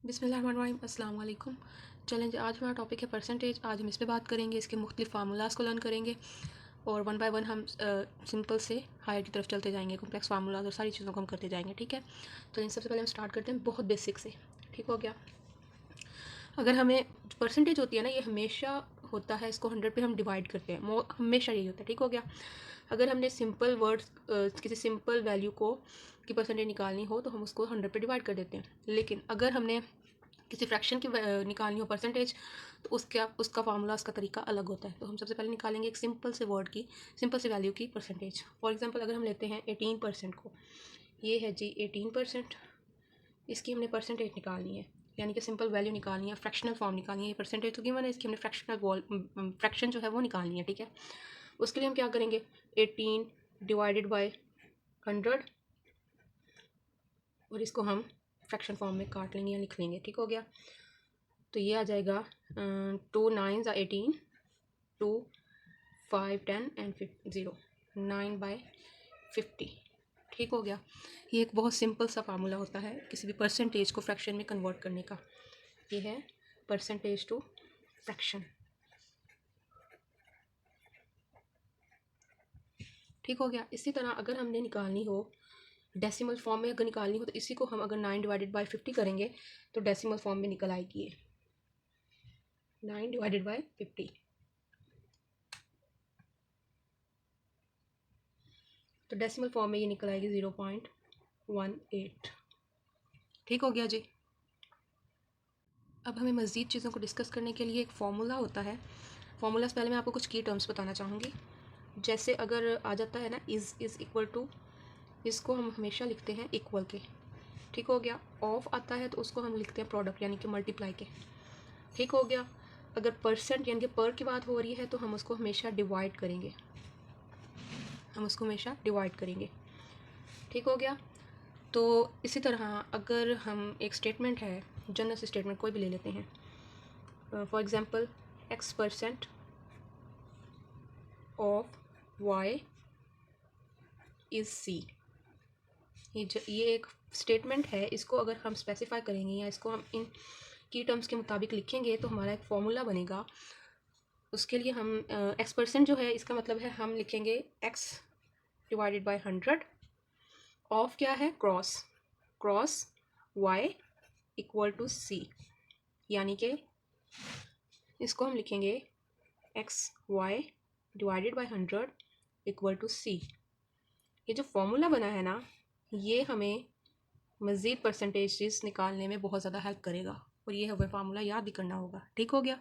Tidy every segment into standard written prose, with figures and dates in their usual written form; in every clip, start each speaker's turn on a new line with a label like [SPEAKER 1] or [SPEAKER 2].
[SPEAKER 1] बिस्मिल्लाहिर्रहमानिर्रहीम, अस्सलाम वालेकुम। चलें, आज हमारा टॉपिक है परसेंटेज। आज हम इस पे बात करेंगे, इसके मुख्तलिफ फार्मूलाज को लर्न करेंगे और वन बाय वन हम सिंपल से हायर की तरफ चलते जाएंगे, कॉम्प्लेक्स फार्मूलाज और सारी चीज़ों को हम करते जाएंगे। ठीक है, तो इन सबसे पहले हम स्टार्ट करते हैं बहुत बेसिक से। ठीक हो गया। अगर हमें परसेंटेज होती है ना, ये हमेशा होता है, इसको 100 पे हम डिवाइड करते हैं, हमेशा यही होता है। ठीक हो गया। अगर हमने सिंपल वर्ड्स किसी सिंपल वैल्यू को की परसेंटेज निकालनी हो तो हम उसको 100 पे डिवाइड कर देते हैं। लेकिन अगर हमने किसी फ्रैक्शन की निकालनी हो परसेंटेज तो उसका फार्मूला, उसका तरीका अलग होता है। तो हम सबसे पहले निकालेंगे एक सिंपल से वर्ड की, सिंपल से वैल्यू की परसेंटेज। फॉर एग्जांपल अगर हम लेते हैं 18% को, ये है जी 18%, इसकी हमने परसेंटेज निकालनी है, यानी कि सिंपल वैल्यू निकालनी है, फ्रैक्शनल फॉर्म निकालनी है। ये परसेंटेज तो गिवन है, इसकी हमने फ्रैक्शन जो है वो निकालनी है। ठीक है, उसके लिए हम क्या करेंगे, 18 डिवाइडेड बाय 100 और इसको हम फ्रैक्शन फॉर्म में काट लेंगे या लिख लेंगे। ठीक हो गया। तो ये आ जाएगा 2 9 18, 2 5 10 एंड 0, 9/50। ठीक हो गया। ये एक बहुत सिंपल सा फार्मूला होता है किसी भी परसेंटेज को फ्रैक्शन में कन्वर्ट करने का। ये है परसेंटेज टू फ्रैक्शन। ठीक हो गया। इसी तरह अगर हमने निकालनी हो डेसिमल फॉर्म में, अगर निकालनी हो तो इसी को हम अगर 9 डिवाइडेड बाय 50 करेंगे तो डेसिमल फॉर्म में निकल आएगी ये 9 डिवाइडेड बाय 50। तो डेसिमल फॉर्म में ये निकल आएगी 0.18। ठीक हो गया जी। अब हमें मज़ीद चीज़ों को डिस्कस करने के लिए एक फार्मूला होता है। फार्मूला से पहले मैं आपको कुछ की टर्म्स बताना चाहूँगी। जैसे अगर आ जाता है ना इज़ इक्वल टू, इसको हम हमेशा लिखते हैं इक्वल के। ठीक हो गया। ऑफ आता है तो उसको हम लिखते हैं प्रोडक्ट, यानी कि मल्टीप्लाई के। ठीक हो गया। अगर परसेंट यानी कि पर की बात हो रही है तो हम उसको हमेशा डिवाइड करेंगे, हम उसको हमेशा डिवाइड करेंगे। ठीक हो गया। तो इसी तरह अगर हम एक स्टेटमेंट है, जनरल स्टेटमेंट कोई भी ले लेते हैं, for example x% of y is c। ये एक स्टेटमेंट है, इसको अगर हम स्पेसिफाई करेंगे या इसको हम इन की टर्म्स के मुताबिक लिखेंगे तो हमारा एक फॉर्मूला बनेगा। उसके लिए हम x% जो है, इसका मतलब है हम लिखेंगे x डिवाइडेड बाय 100 ऑफ क्या है, cross cross y equal to c, यानी कि इसको हम लिखेंगे XY divided by 100 equal to C। ये जो फॉर्मूला बना है ना, ये हमें मज़ीद परसेंटेजेस निकालने में बहुत ज़्यादा हेल्प करेगा और ये हमें फार्मूला याद भी करना होगा। ठीक हो गया।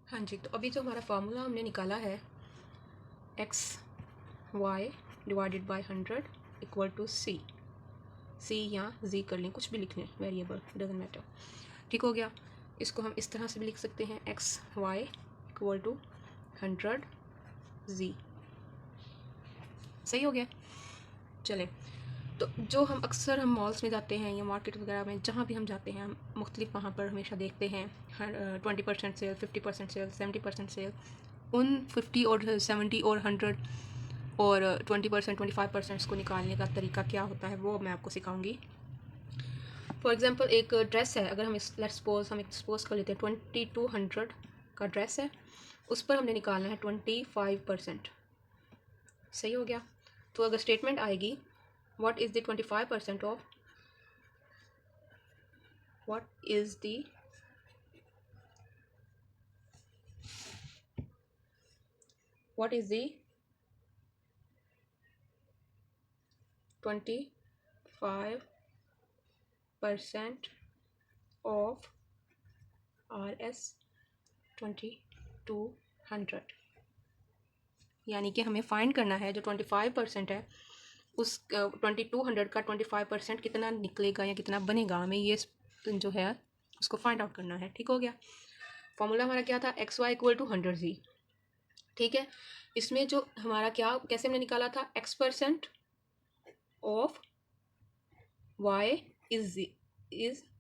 [SPEAKER 1] हाँ जी, तो अभी जो हमारा फार्मूला हमने निकाला है XY divided by 100 equal to C, C या Z कर लें, कुछ भी लिख लें, वेरिएबल डजंट मैटर। ठीक हो गया। इसको हम इस तरह से भी लिख सकते हैं XY इक्वल टू 100Z। सही हो गया। चलें, तो जो हम अक्सर हम मॉल्स में जाते हैं या मार्केट वगैरह में, जहाँ भी हम जाते हैं, हम मुख्तलिफ वहाँ पर हमेशा देखते हैं 20% सेल, 50% सेल, 70% सेल। उन 50 और 70 और 100 और 20% 25% को निकालने का तरीका क्या होता है वो मैं आपको सिखाऊंगी। फॉर एग्जांपल एक ड्रेस है, अगर हम लेट्स सपोज हम एक्सपोज कर लेते हैं 2200 का ड्रेस है, उस पर हमने निकालना है 25%। सही हो गया। तो अगर स्टेटमेंट आएगी what is the 25% of, what is the 25% of RS 2200, यानी कि हमें फाइंड करना है जो 25% है उस 2200 का 25% कितना निकलेगा या कितना बनेगा, हमें ये जो है उसको फाइंड आउट करना है। ठीक हो गया। फॉर्मूला हमारा क्या था, XY इक्वल टू 100Z। ठीक है, इसमें जो हमारा क्या, कैसे हमने निकाला था, x% of y is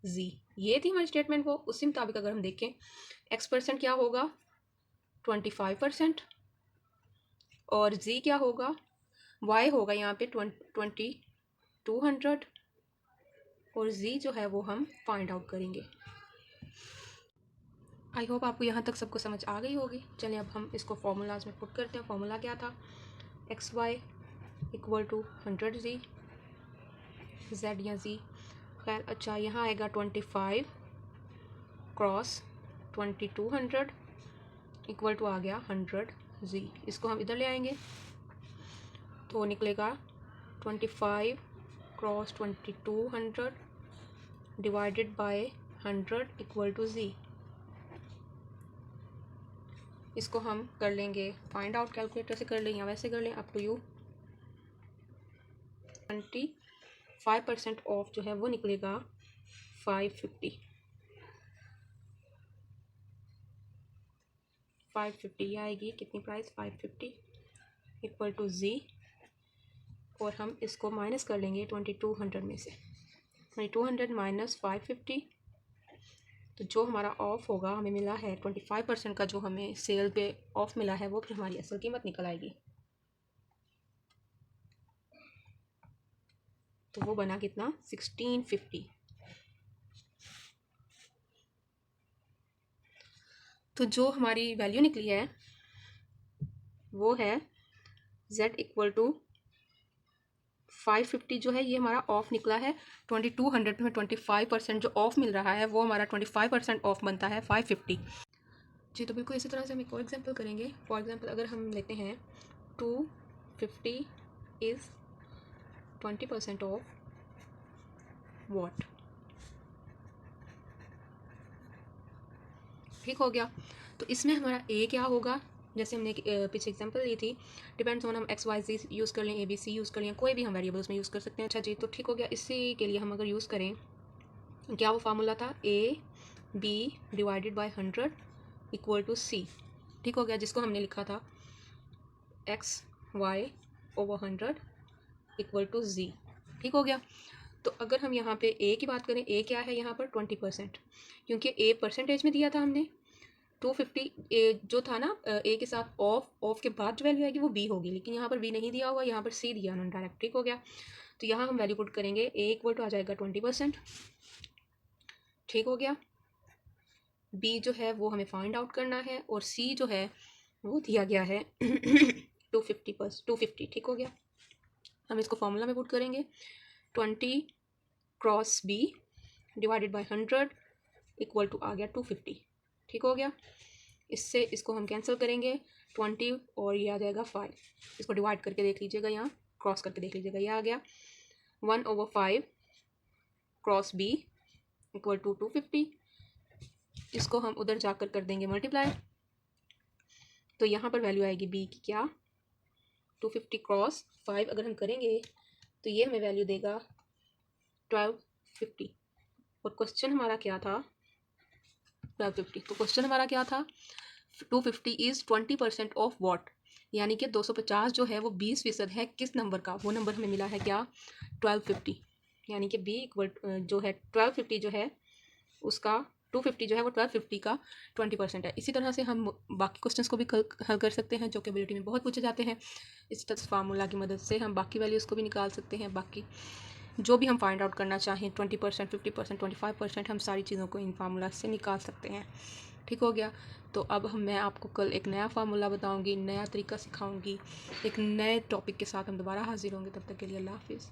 [SPEAKER 1] z, ये थी हमारी स्टेटमेंट। वो उसी मुताबिक अगर हम देखें x% क्या होगा 25% और z क्या होगा, y होगा यहाँ पे 2200 और z जो है वो हम फाइंड आउट करेंगे। आई होप आपको यहाँ तक सबको समझ आ गई होगी। चलिए अब हम इसको फार्मूलाज में पुट करते हैं। फार्मूला क्या था, xy equal to 100z, z या z, खैर अच्छा यहाँ आएगा 25 क्रॉस 2200 इक्वल टू आ गया 100z। इसको हम इधर ले आएंगे तो निकलेगा 25 cross 2200 divided by 100 equal to z। इसको हम कर लेंगे फाइंड आउट, कैलकुलेटर से कर लें या वैसे कर लें, अप टू यू। 25% ऑफ जो है वो निकलेगा 550 ये आएगी कितनी प्राइस, 550 इक्वल टू z। और हम इसको माइनस कर लेंगे 2200 में से, 2200 माइनस 550, तो जो हमारा ऑफ होगा हमें मिला है 25% का, जो हमें सेल पे ऑफ मिला है वो फिर हमारी असल कीमत निकल आएगी। तो वो बना कितना, 1650। तो जो हमारी वैल्यू निकली है वो है z इक्वल टू 550, जो है ये हमारा ऑफ निकला है 2200 में 25% जो ऑफ मिल रहा है वो हमारा 25% ऑफ बनता है 550। जी तो बिल्कुल इसी तरह से हम एक और एग्जांपल करेंगे। फॉर एग्जांपल अगर हम लेते हैं 250 इज़ 20% ऑफ वॉट, ठीक हो गया। तो इसमें हमारा ए क्या होगा, जैसे हमने पीछे एग्जांपल ली थी, डिपेंड्स ऑन हम एक्स वाई जी यूज़ कर लें, ए बी सी यूज़ कर लें, कोई भी हम वेरिएबल्स में यूज़ कर सकते हैं। अच्छा जी तो ठीक हो गया। इसी के लिए हम अगर यूज़ करें, क्या वो फार्मूला था, A B divided by 100 equal to C, ठीक हो गया, जिसको हमने लिखा था X Y over 100 equal to G, ठीक हो गया। तो अगर हम यहाँ पे ए की बात करें, ए क्या है यहाँ पर 20%, क्योंकि ए परसेंटेज में दिया था हमने 250, ए जो था ना ए के साथ ऑफ के बाद जो वैल्यू आएगी वो बी होगी, लेकिन यहाँ पर बी नहीं दिया हुआ, यहाँ पर सी दिया उन्होंने डायरेक्ट, ठीक हो गया। तो यहाँ हम वैल्यू पुट करेंगे, ए इक्वल टू आ जाएगा 20%, ठीक हो गया। बी जो है वो हमें फाइंड आउट करना है और सी जो है वो दिया गया है 250, ठीक हो गया। हम इसको फॉर्मूला में पुट करेंगे, 20 cross B divided by 100 equal to आ गया 250, ठीक हो गया। इससे इसको हम कैंसिल करेंगे, 20 और ये आ जाएगा 5, इसको डिवाइड करके देख लीजिएगा, यहाँ क्रॉस करके देख लीजिएगा, ये आ गया 1/5 क्रॉस बी इक्वल टू 250। इसको हम उधर जाकर कर देंगे मल्टीप्लाई, तो यहाँ पर वैल्यू आएगी बी की क्या, 250 क्रॉस 5 अगर हम करेंगे तो ये हमें वैल्यू देगा 1250। और क्वेश्चन हमारा क्या था, 1250। तो क्वेश्चन हमारा क्या था, 250 इज़ 20% ऑफ वॉट, यानी कि 250 जो है वो 20% है किस नंबर का, वो नंबर हमें मिला है क्या, 1250, यानी कि बी इक्वल जो है 1250 जो है उसका 250 जो है वो 1250 का 20% है। इसी तरह से हम बाकी क्वेश्चंस को भी हल कर सकते हैं जो कि एबिलिटी में बहुत पूछे जाते हैं। इसी तरह फार्मूला की मदद से हम बाकी वैल्यूज़ को भी निकाल सकते हैं, बाकी जो भी हम फाइंड आउट करना चाहें 20%, 50%, 25%, हम सारी चीज़ों को इन फार्मूला से निकाल सकते हैं, ठीक हो गया। तो अब मैं आपको कल एक नया फार्मूला बताऊँगी, नया तरीका सिखाऊँगी, एक नए टॉपिक के साथ हम दोबारा हाजिर होंगे। तब तक के लिए अल्लाह हाफिज़।